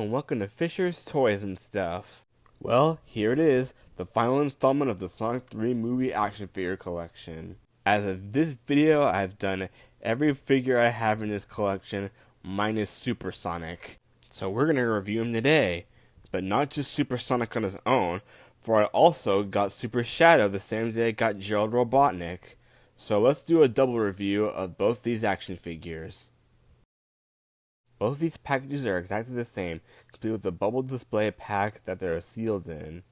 and welcome to Fisher's Toys and Stuff. Well, here it is, the final installment of the Sonic 3 movie action figure collection. As of this video, I've done every figure I have in this collection, minus Super Sonic. So we're going to review him today, but not just Super Sonic on his own, for I also got Super Shadow the same day I got Gerald Robotnik. So let's do a double review of both these action figures. Both these packages are exactly the same, complete with a bubble display pack that they are sealed in.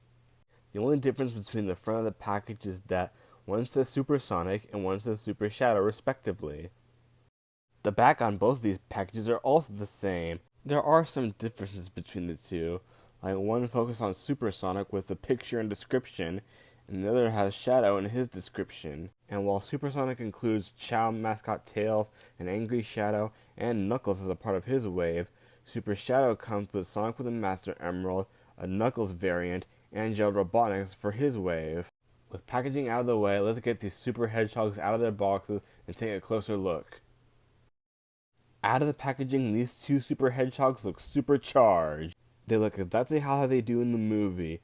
The only difference between the front of the package is that one says Super Sonic and one says Super Shadow respectively. The back on both of these packages are also the same. There are some differences between the two, like one focuses on Super Sonic with a picture and description, and the other has Shadow in his description. And while Super Sonic includes Chow mascot Tails, an angry Shadow, and Knuckles as a part of his wave, Super Shadow comes with Sonic with a Master Emerald, a Knuckles variant, and Gerald Robotnik for his wave. With packaging out of the way, let's get these Super Hedgehogs out of their boxes and take a closer look. Out of the packaging, these two Super Hedgehogs look supercharged. They look exactly how they do in the movie,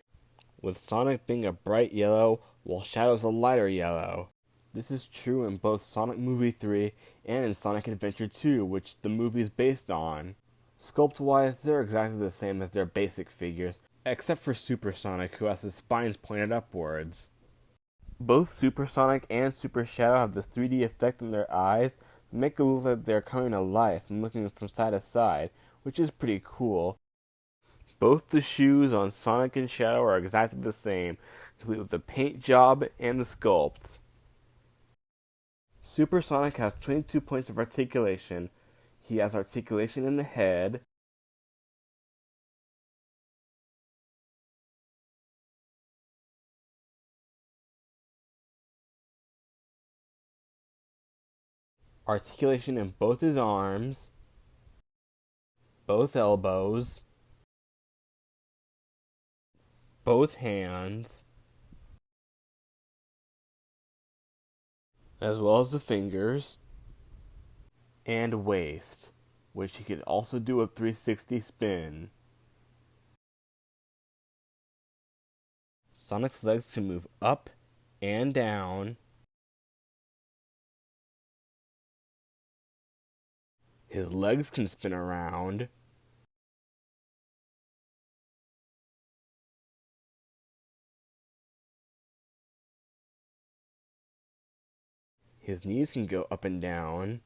with Sonic being a bright yellow, while Shadow's a lighter yellow. This is true in both Sonic Movie 3 and in Sonic Adventure 2, which the movie is based on. Sculpt-wise, they're exactly the same as their basic figures, except for Super Sonic, who has his spines pointed upwards. Both Super Sonic and Super Shadow have this 3D effect in their eyes that make it look like they're coming to life and looking from side to side, which is pretty cool. Both the shoes on Sonic and Shadow are exactly the same, complete with the paint job and the sculpt. Super Sonic has 22 points of articulation. He has articulation in the head, articulation in both his arms, both elbows, both hands, as well as the fingers, and waist, which he could also do a 360 spin. Sonic's legs can move up and down. His legs can spin around. His knees can go up and down.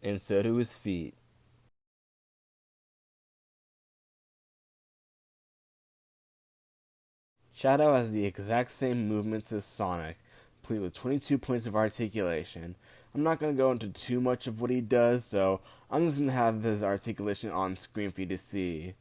And so do his feet. Shadow has the exact same movements as Sonic, complete with 22 points of articulation. I'm not going to go into too much of what he does, so I'm just going to have his articulation on screen for you to see.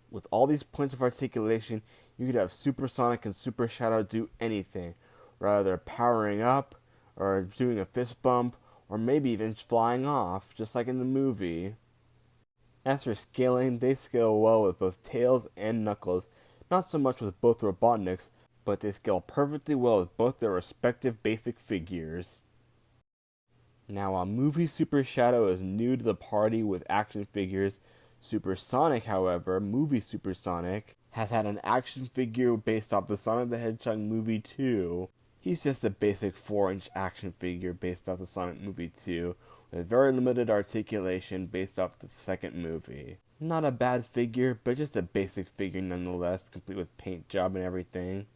With all these points of articulation, you could have Super Sonic and Super Shadow do anything, whether powering up, or doing a fist bump, or maybe even flying off, just like in the movie. As for scaling, they scale well with both Tails and Knuckles, not so much with both Robotniks, but they scale perfectly well with both their respective basic figures. Now, while movie Super Shadow is new to the party with action figures, Super Sonic, however, movie Super Sonic, has had an action figure based off the Sonic the Hedgehog movie 2. He's just a basic 4-inch action figure based off the Sonic movie 2, with very limited articulation based off the second movie. Not a bad figure, but just a basic figure nonetheless, complete with paint job and everything.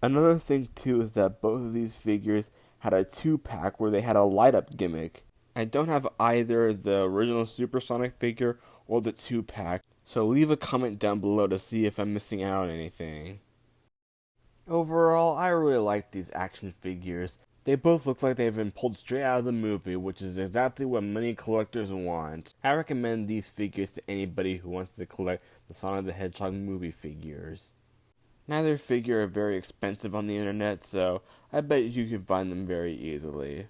Another thing too is that both of these figures had a 2-pack where they had a light-up gimmick. I don't have either the original Super Sonic figure or the 2-pack, so leave a comment down below to see if I'm missing out on anything. Overall, I really like these action figures. They both look like they've been pulled straight out of the movie, which is exactly what many collectors want. I recommend these figures to anybody who wants to collect the Sonic the Hedgehog movie figures. Neither figure are very expensive on the internet, so I bet you can find them very easily.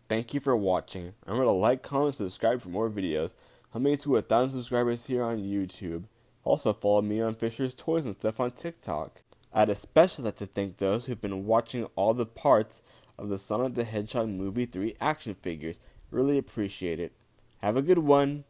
Thank you for watching. Remember to like, comment, subscribe for more videos. Help me to 1,000 subscribers here on YouTube. Also follow me on Fisher's Toys and stuff on TikTok. I'd especially like to thank those who've been watching all the parts of the Sonic the Hedgehog Movie 3 action figures. Really appreciate it. Have a good one.